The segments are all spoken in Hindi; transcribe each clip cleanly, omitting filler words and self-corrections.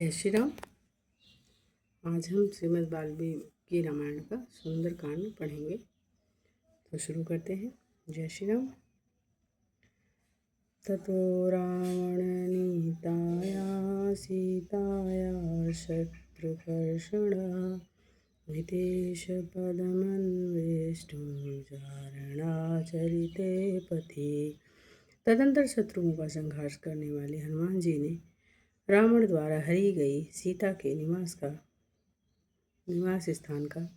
जय श्री राम। आज हम श्रीमद् वाल्मीकि रामायण का सुंदर कांड पढ़ेंगे। तो शुरू करते हैं। जय श्री राम। ततो रावणनीताया सीताया शत्रुकर्षणः हितेशपदमन्वेष्टुं चारणाचरिते पथि। तदंतर शत्रुओं का संहार करने वाले हनुमान जी ने रावण द्वारा हरी गई सीता के निवास स्थान का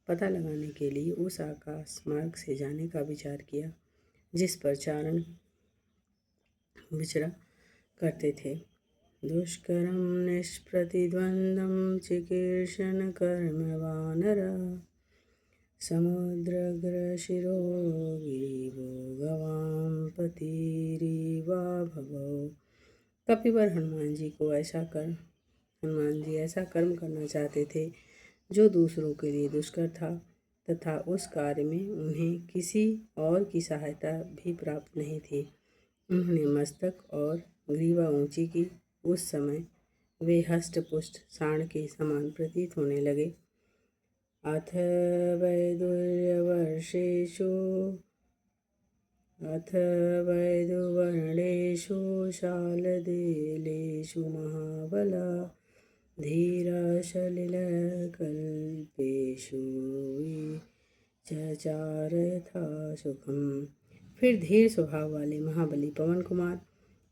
पता लगाने के लिए उस आकाश मार्ग से जाने का विचार किया जिस पर चारण विचरा करते थे। दुष्करम निष्प्रतिद्वंद्वम चिकीर्षण कर्म वानर समुद्रग्रशिरो गिरिवो गवाम पतिरिवा भवो। कपिवर हनुमान जी ऐसा कर्म करना चाहते थे जो दूसरों के लिए दुष्कर था तथा उस कार्य में उन्हें किसी और की सहायता भी प्राप्त नहीं थी। उन्होंने मस्तक और ग्रीवा ऊंची की। उस समय वे हष्टपुष्ट साँड़ के समान प्रतीत होने लगे। अथ वैदुवर्णेषु शालदेलेषु महाबला धीराशलिलकल्पेषु विचचार था सुखम। फिर धीर स्वभाव वाले महाबली पवन कुमार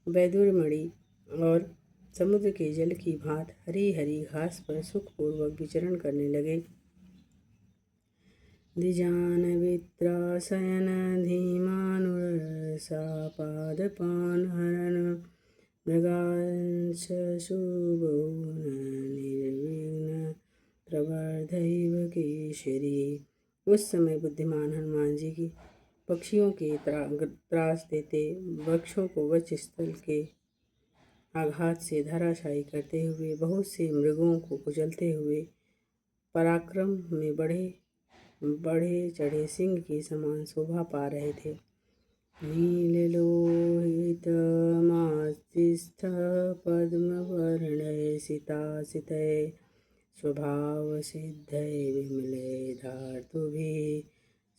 वैदुर्मणि और समुद्र के जल की भांत हरी हरी घास पर सुखपूर्वक विचरण करने लगे। द्विजानवित्रासयन धीमानुरसापादपान हरन मृगांश शुभोन निर्विघ्न प्रवर्धैव केशरी। उस समय बुद्धिमान हनुमान जी की पक्षियों के त्रास देते, वृक्षों को वक्ष स्थल के आघात से धराशायी करते हुए, बहुत से मृगों को कुचलते हुए, पराक्रम में बढ़े चढ़े सिंह के समान शोभा पा रहे थे। नीललोहितमास्तिस्थ पद्मवर्णै सितासितै स्वभावसिद्धै विमले धातुभिः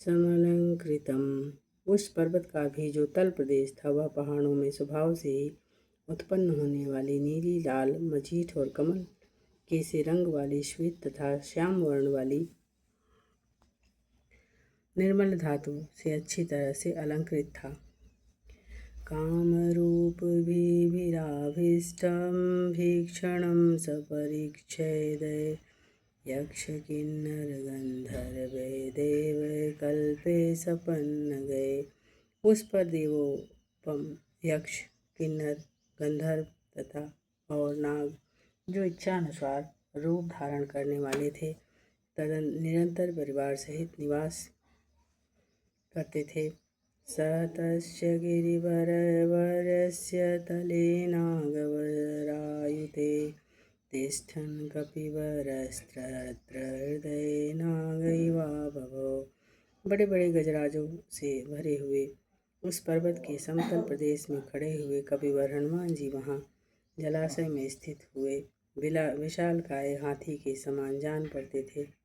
समलंकृतम्। उस पर्वत का भी जो तल प्रदेश था वह पहाड़ों में स्वभाव से ही उत्पन्न होने वाली नीली, लाल, मजीठ और कमल के से रंग वाली श्वेत तथा श्याम वर्ण वाली निर्मल धातु से अच्छी तरह से अलंकृत था। कामरूपभिराभीष्टं भीक्षणं सपरीक्षेदे यक्ष किन्नर गंधर्वे देवकल्पे सपन्न गए। उस पर देवोपम यक्ष, किन्नर, गंधर्व तथा और नाग जो इच्छानुसार रूप धारण करने वाले थे निरंतर परिवार सहित निवास करते थे। स तस्य गिरिवरस्य तले नागवरायुते तिष्ठन् कपिवरस्तत्र हृदये नागैवा भवो। बड़े बड़े गजराजों से भरे हुए उस पर्वत के समतल प्रदेश में खड़े हुए कपिवर हनुमान जी वहाँ जलाशय में स्थित हुए विशालकाय हाथी के समान जान पड़ते थे।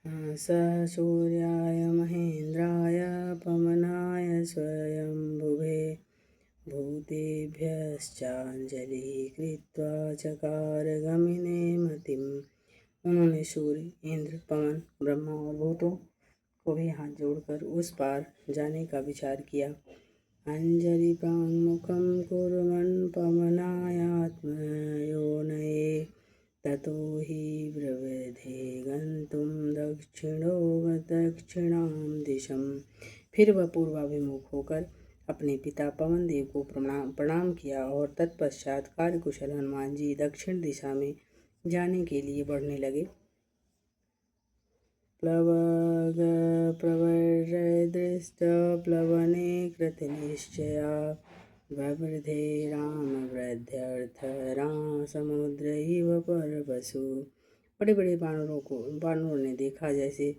स सूर्याय महेन्द्राय पवनाय स्वयंभुवे भूतेभ्यश्चाञ्जलिः कृत्वा चकार गमने मतिम्। उन्होंने सूर्य, इंद्र, पवन, ब्रह्मा और भूतों को भी हाथ जोड़कर उस पार जाने का विचार किया। अंजलि प्राङ्मुखं कुर्वन् पवनायात्मयोनये ततो हि ब्रवीधे गन्तुं दक्षिणां दिशम। फिर वह पूर्वाभिमुख होकर अपने पिता पवन देव को प्रणाम किया और तत्पश्चात कार्यकुशल हनुमान जी दक्षिण दिशा में जाने के लिए बढ़ने लगे। प्लवगप्रवर्दृष्ट प्लवने कृतनिश्चया ववृधे रामवृद्ध्यर्थ समुद्रैव परवसु। बड़े बड़े बानरों ने देखा जैसे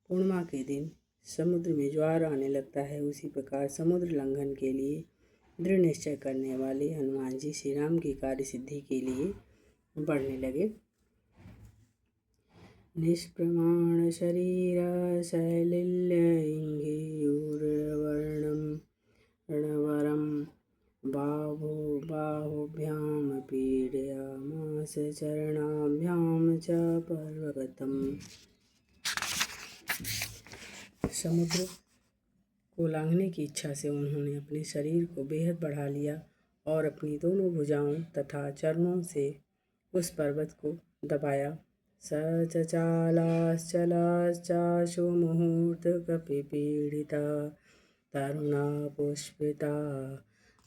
पूर्णिमा के दिन समुद्र में ज्वार आने लगता है, उसी प्रकार समुद्र लंघन के लिए दृढ़ निश्चय करने वाले हनुमान जी श्री राम की कार्य सिद्धि के लिए बढ़ने लगे। निष्प्रमाण शरीर शैलिल्यैङ्गियूर्वर्णं रणवरं बाहुभ्यां पीडयामास चरणाभ्यां च पर्वतम्। समुद्र को लांघने की इच्छा से उन्होंने अपने शरीर को बेहद बढ़ा लिया और अपनी दोनों भुजाओं तथा चरणों से उस पर्वत को दबाया। स चचालाश्चलाश्चाशु मुहूर्तकपिपीडिता तरुणा पुष्पिता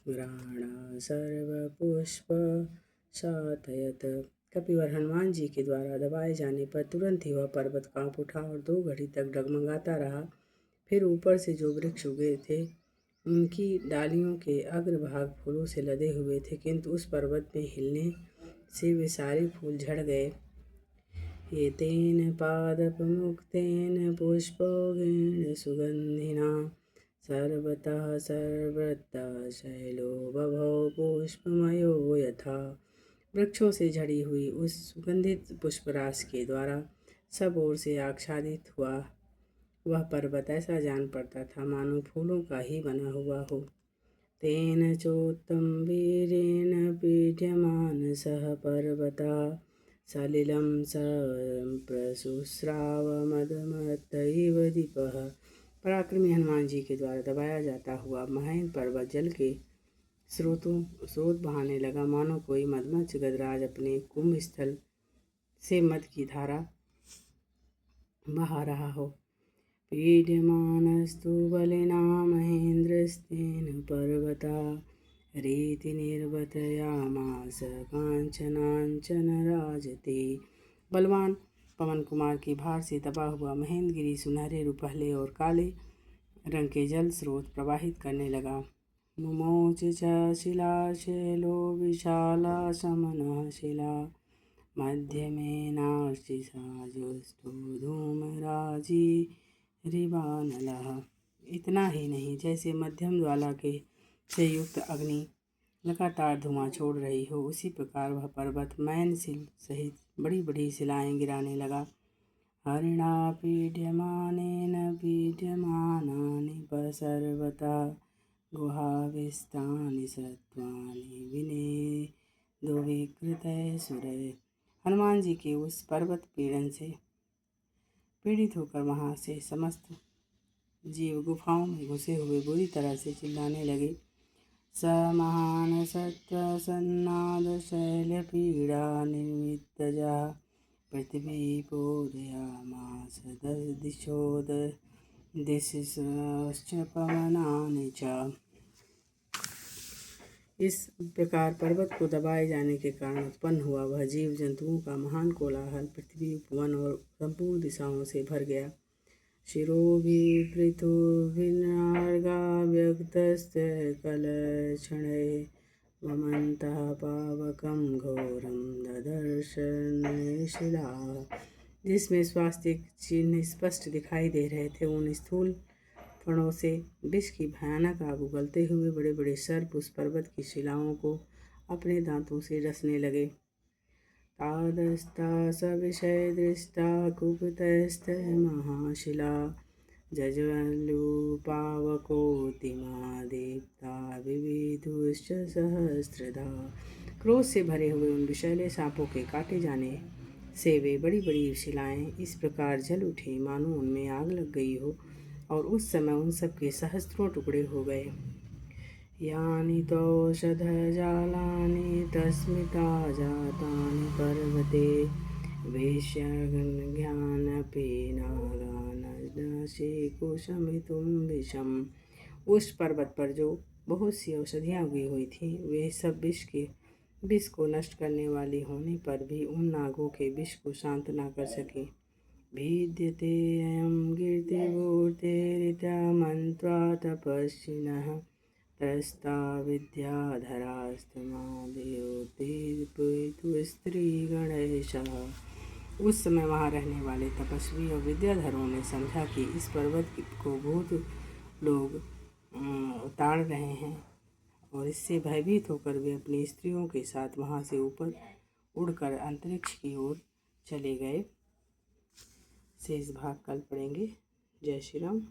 घ्राणा सर्वपुष्पशातयत्। कपिवर हनुमान जी के द्वारा दबाए जाने पर तुरंत ही वह पर्वत कांप उठा और 2 घड़ी तक डगमगाता रहा। फिर ऊपर से जो वृक्ष उगे थे उनकी डालियों के अग्रभाग फूलों से लदे हुए थे, किंतु उस पर्वत में हिलने से वे सारे फूल झड़ गए। एतेन पादपमुक्तेन पुष्पौघेन सुगन्धिना सर्वतः सर्वत्र शैलो बभौ पुष्पमयो यथा। वृक्षों से झड़ी हुई उस सुगंधित पुष्परास के द्वारा सब ओर से आच्छादित हुआ वह पर्वत ऐसा जान पड़ता था मानो फूलों का ही बना हुआ हो। तेन चोत्तम वीरेण पीड्यमान सह पर्वता सलिलं प्रसुस्रावमदमतैव दीपः। पराक्रमी हनुमान जी के द्वारा दबाया जाता हुआ महेंद्र पर्वत जल के स्रोत बहाने लगा, मानो कोई मदमत्स्य गजराज अपने कुंभ स्थल से मद की धारा बहा रहा हो। पीड्यमानस्तु बलिना महेन्द्रस्तेन पर्वता रीति निर्वर्तयामास कांचनांचन राजते। बलवान पवन कुमार के भार से दबा हुआ महेंद्रगिरी सुनहरे रुपहले और काले रंग के जल स्रोत प्रवाहित करने लगा। मुमोच च शिलाशैलो विशाला समनः शिला मध्यमेनार्चिसा जुष्टो धूमराजी रिवानलः। इतना ही नहीं, जैसे मध्यम ज्वाला के से युक्त अग्नि लगातार धुआं छोड़ रही हो, उसी प्रकार वह पर्वत मैनशिल सहित बड़ी बड़ी शिलाएं गिराने लगा। हरिणा पीड्यमानेन पीड्यमानानि सर्वथा गुहाविस्तानि सत्त्वानि विनेदुविकृतैः सुरैः। हनुमान जी के उस पर्वत पीड़न से पीड़ित होकर वहाँ से समस्त जीव गुफाओं में घुसे हुए बुरी तरह से चिल्लाने लगे। स महान सत्व सन्नाद शैल पीड़ा निर्मितजा पृथ्वी पूरयामास दिशश्च पवनानि च। इस प्रकार पर्वत को दबाए जाने के कारण उत्पन्न हुआ वह जीव जंतुओं का महान कोलाहल पृथ्वी, उपवन और संपूर्ण दिशाओं से भर गया। शिरोभिपृथुभिर्नागाव्यक्तस्तकलक्षणैः वमन्तः पावकं घोरं ददर्श शिलाः। जिसमें स्वास्तिक चिन्ह स्पष्ट दिखाई दे रहे थे, उन स्थूल फणों से विष की भयानक आग उगलते हुए बड़े बड़े सर्प उस पर्वत की शिलाओं को अपने दांतों से डसने लगे। तादस्ता सविषय दृष्टा कुपितस्तमहाशिला जज्वल्लुपावकोतिमादीप्ता विविधुश्च सहस्रधा। क्रोध से भरे हुए उन विषैले सांपों के काटे जाने से वे बड़ी बड़ी शिलाएं इस प्रकार जल उठी मानो उनमें आग लग गई हो, और उस समय उन सब के सहस्त्रों टुकड़े हो गए। यानि तौषधजालानि तस्मिता जातानि पर्वते वेश्यज्ञानपि नागानशेकुशमितुं विषम्। उस पर्वत पर जो बहुत सी औषधियाँ उगी हुई थीं, वे सब विष को नष्ट करने वाली होने पर भी उन नागों के विष को शांत न कर सके। भिद्यते अयं कीर्तिमूर्तिरित्यमन्त्वा तपस्विनः त्रस्ता विद्याधरास्तमादेवोत्स्त्रीगणेशः। उस समय वहाँ रहने वाले तपस्वी और विद्याधरों ने समझा कि इस पर्वत को भूत लोग ताड़ रहे हैं और इससे भयभीत होकर वे अपनी स्त्रियों के साथ वहाँ से ऊपर उड़कर अंतरिक्ष की ओर चले गए। शेष भाग कल पढ़ेंगे। जय श्री राम।